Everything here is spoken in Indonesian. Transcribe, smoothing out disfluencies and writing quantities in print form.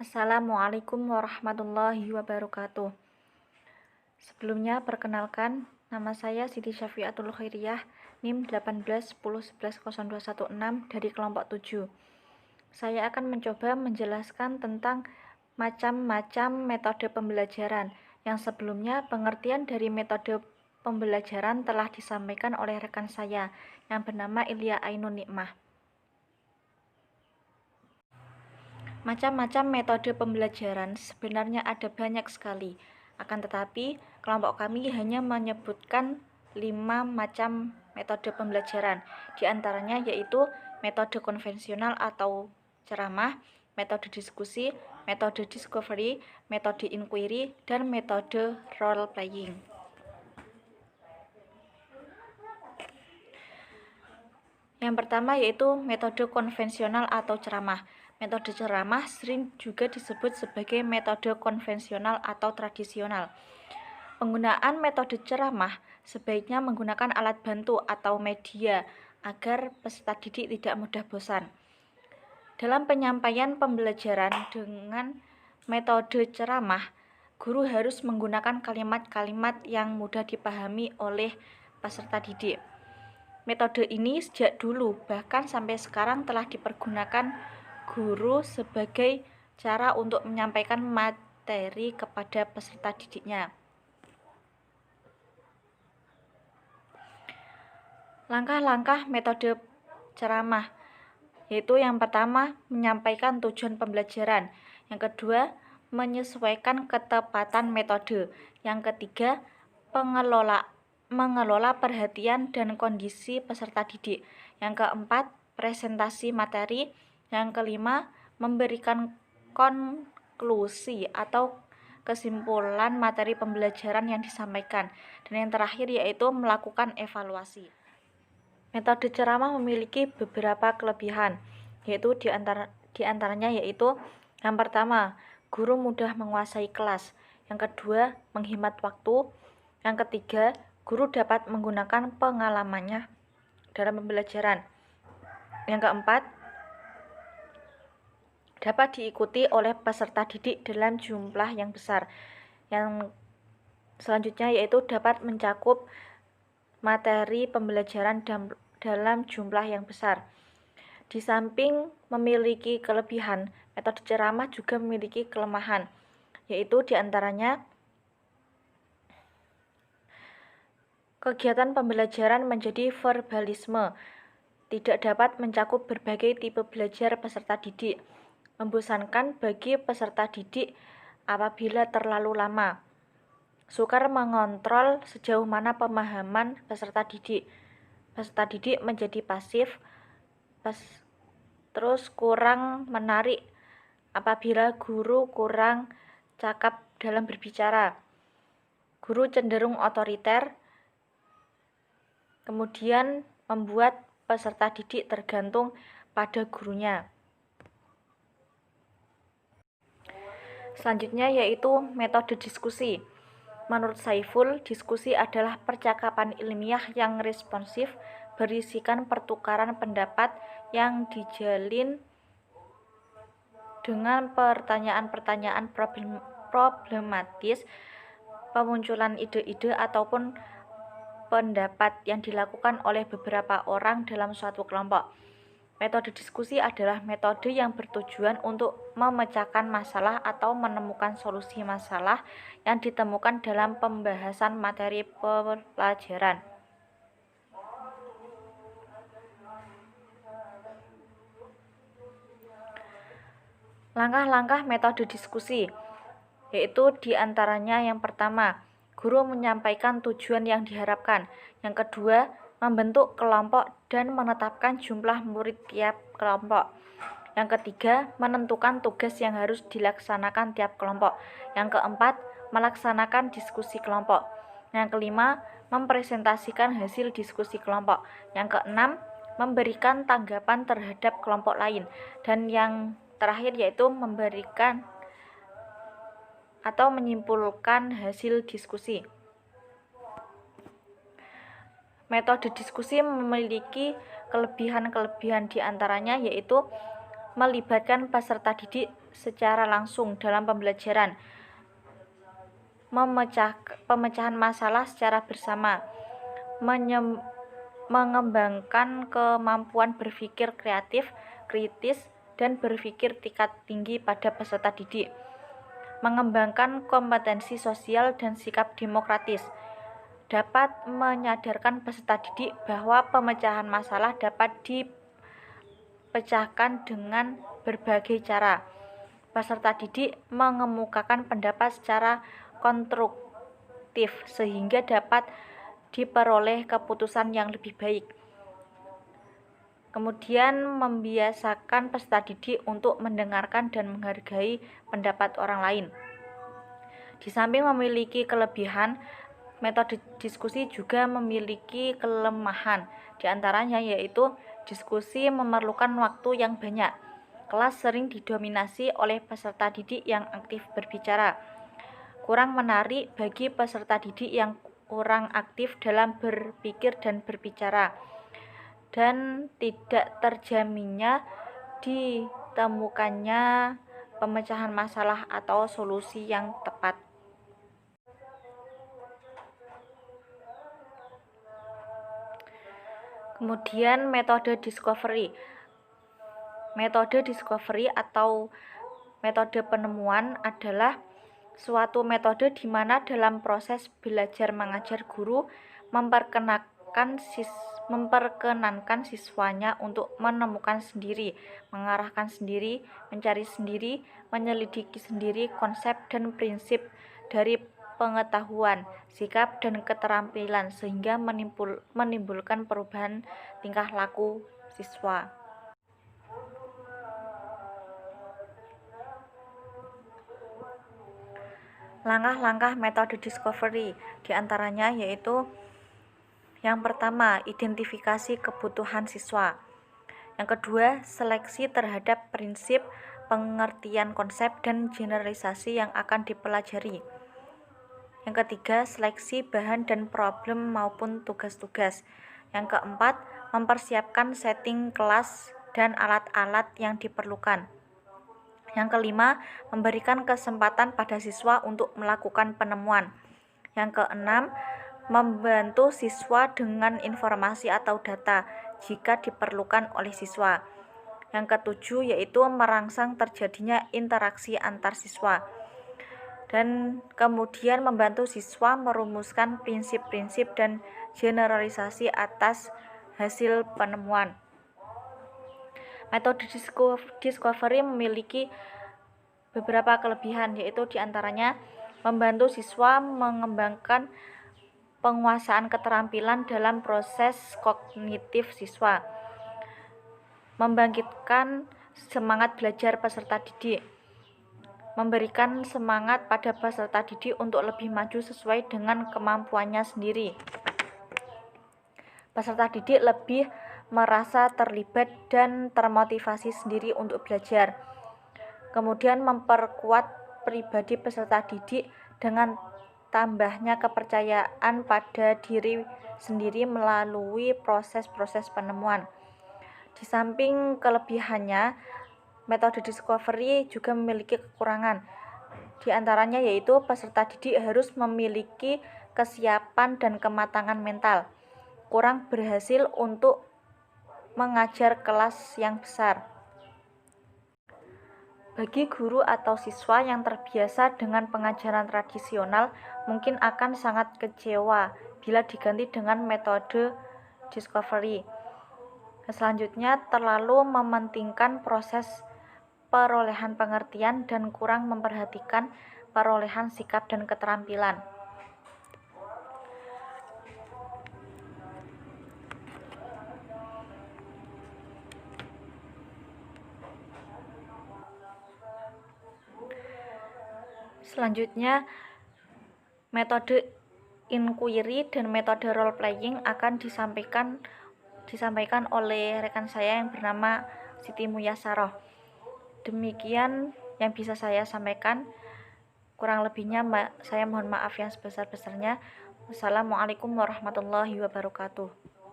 Assalamualaikum warahmatullahi wabarakatuh. Sebelumnya perkenalkan, nama saya Siti Syafiatul Khairiyah, NIM 1810110216 dari kelompok 7. Saya akan mencoba menjelaskan tentang macam-macam metode pembelajaran yang sebelumnya pengertian dari metode pembelajaran telah disampaikan oleh rekan saya yang bernama Ilya Ainun Nikmah. Macam-macam metode pembelajaran sebenarnya ada banyak sekali, akan tetapi kelompok kami hanya menyebutkan 5 macam metode pembelajaran. Di antaranya yaitu metode konvensional atau ceramah, metode diskusi, metode discovery, metode inquiry, dan metode role playing. Yang pertama yaitu metode konvensional atau ceramah. Metode ceramah sering juga disebut sebagai metode konvensional atau tradisional. Penggunaan metode ceramah sebaiknya menggunakan alat bantu atau media agar peserta didik tidak mudah bosan. Dalam penyampaian pembelajaran dengan metode ceramah, guru harus menggunakan kalimat-kalimat yang mudah dipahami oleh peserta didik. Metode ini sejak dulu bahkan sampai sekarang telah dipergunakan guru sebagai cara untuk menyampaikan materi kepada peserta didiknya. Langkah-langkah metode ceramah yaitu yang pertama menyampaikan tujuan pembelajaran, yang kedua menyesuaikan ketepatan metode, yang ketiga mengelola perhatian dan kondisi peserta didik, yang keempat presentasi materi, yang kelima memberikan konklusi atau kesimpulan materi pembelajaran yang disampaikan, dan yang terakhir yaitu melakukan evaluasi. Metode ceramah memiliki beberapa kelebihan, yaitu diantaranya yaitu yang pertama, guru mudah menguasai kelas, yang kedua, menghemat waktu, yang ketiga, guru dapat menggunakan pengalamannya dalam pembelajaran, yang keempat, dapat diikuti oleh peserta didik dalam jumlah yang besar, yang selanjutnya yaitu dapat mencakup materi pembelajaran dalam jumlah yang besar. Di samping memiliki kelebihan, metode ceramah juga memiliki kelemahan, yaitu diantaranya kegiatan pembelajaran menjadi verbalisme, tidak dapat mencakup berbagai tipe belajar peserta didik, membosankan bagi peserta didik apabila terlalu lama, sukar mengontrol sejauh mana pemahaman peserta didik menjadi pasif, terus kurang menarik apabila guru kurang cakap dalam berbicara, guru cenderung otoriter, kemudian membuat peserta didik tergantung pada gurunya. Selanjutnya yaitu metode diskusi. Menurut Saiful, diskusi adalah percakapan ilmiah yang responsif, berisikan pertukaran pendapat yang dijalin dengan pertanyaan-pertanyaan problematis, pemunculan ide-ide ataupun pendapat yang dilakukan oleh beberapa orang dalam suatu kelompok. Metode diskusi adalah metode yang bertujuan untuk memecahkan masalah atau menemukan solusi masalah yang ditemukan dalam pembahasan materi pelajaran. Langkah-langkah metode diskusi yaitu diantaranya yang pertama, guru menyampaikan tujuan yang diharapkan, yang kedua, membentuk kelompok dan menetapkan jumlah murid tiap kelompok, yang ketiga, menentukan tugas yang harus dilaksanakan tiap kelompok, yang keempat, melaksanakan diskusi kelompok, yang kelima, mempresentasikan hasil diskusi kelompok, yang keenam, memberikan tanggapan terhadap kelompok lain, dan yang terakhir yaitu memberikan atau menyimpulkan hasil diskusi. Metode diskusi memiliki kelebihan-kelebihan diantaranya yaitu melibatkan peserta didik secara langsung dalam pembelajaran, pemecahan masalah secara bersama, mengembangkan kemampuan berpikir kreatif, kritis, dan berpikir tingkat tinggi pada peserta didik, mengembangkan kompetensi sosial dan sikap demokratis, dapat menyadarkan peserta didik bahwa pemecahan masalah dapat dipecahkan dengan berbagai cara. Peserta didik mengemukakan pendapat secara konstruktif sehingga dapat diperoleh keputusan yang lebih baik. Kemudian membiasakan peserta didik untuk mendengarkan dan menghargai pendapat orang lain. Di samping memiliki kelebihan, metode diskusi juga memiliki kelemahan. Di antaranya yaitu diskusi memerlukan waktu yang banyak. Kelas sering didominasi oleh peserta didik yang aktif berbicara. Kurang menarik bagi peserta didik yang kurang aktif dalam berpikir dan berbicara. Dan tidak terjaminnya ditemukannya pemecahan masalah atau solusi yang tepat. Kemudian metode discovery. Metode discovery atau metode penemuan adalah suatu metode di mana dalam proses belajar mengajar guru memperkenankan siswanya untuk menemukan sendiri, mengarahkan sendiri, mencari sendiri, menyelidiki sendiri konsep dan prinsip dari pengetahuan, sikap, dan keterampilan sehingga menimbulkan perubahan tingkah laku siswa. Langkah-langkah metode discovery diantaranya yaitu yang pertama, identifikasi kebutuhan siswa. Yang kedua, seleksi terhadap prinsip, pengertian konsep, dan generalisasi yang akan dipelajari. Yang ketiga, seleksi bahan dan problem maupun tugas-tugas. Yang keempat, mempersiapkan setting kelas dan alat-alat yang diperlukan. Yang kelima, memberikan kesempatan pada siswa untuk melakukan penemuan. Yang keenam, membantu siswa dengan informasi atau data jika diperlukan oleh siswa. Yang ketujuh yaitu merangsang terjadinya interaksi antar siswa. Dan kemudian membantu siswa merumuskan prinsip-prinsip dan generalisasi atas hasil penemuan. Metode discovery memiliki beberapa kelebihan, yaitu diantaranya membantu siswa mengembangkan penguasaan keterampilan dalam proses kognitif siswa, membangkitkan semangat belajar peserta didik, memberikan semangat pada peserta didik untuk lebih maju sesuai dengan kemampuannya sendiri. Peserta didik lebih merasa terlibat dan termotivasi sendiri untuk belajar. Kemudian memperkuat pribadi peserta didik dengan tambahnya kepercayaan pada diri sendiri melalui proses-proses penemuan. Di samping kelebihannya, metode discovery juga memiliki kekurangan. Di antaranya yaitu peserta didik harus memiliki kesiapan dan kematangan mental. Kurang berhasil untuk mengajar kelas yang besar. Bagi guru atau siswa yang terbiasa dengan pengajaran tradisional, mungkin akan sangat kecewa bila diganti dengan metode discovery. Selanjutnya, terlalu mementingkan proses perolehan pengertian dan kurang memperhatikan perolehan sikap dan keterampilan. Selanjutnya, metode inquiry dan metode role playing akan disampaikan oleh rekan saya yang bernama Siti Muyasaroh. Demikian yang bisa saya sampaikan. Kurang lebihnya saya mohon maaf yang sebesar-besarnya. Wassalamualaikum warahmatullahi wabarakatuh.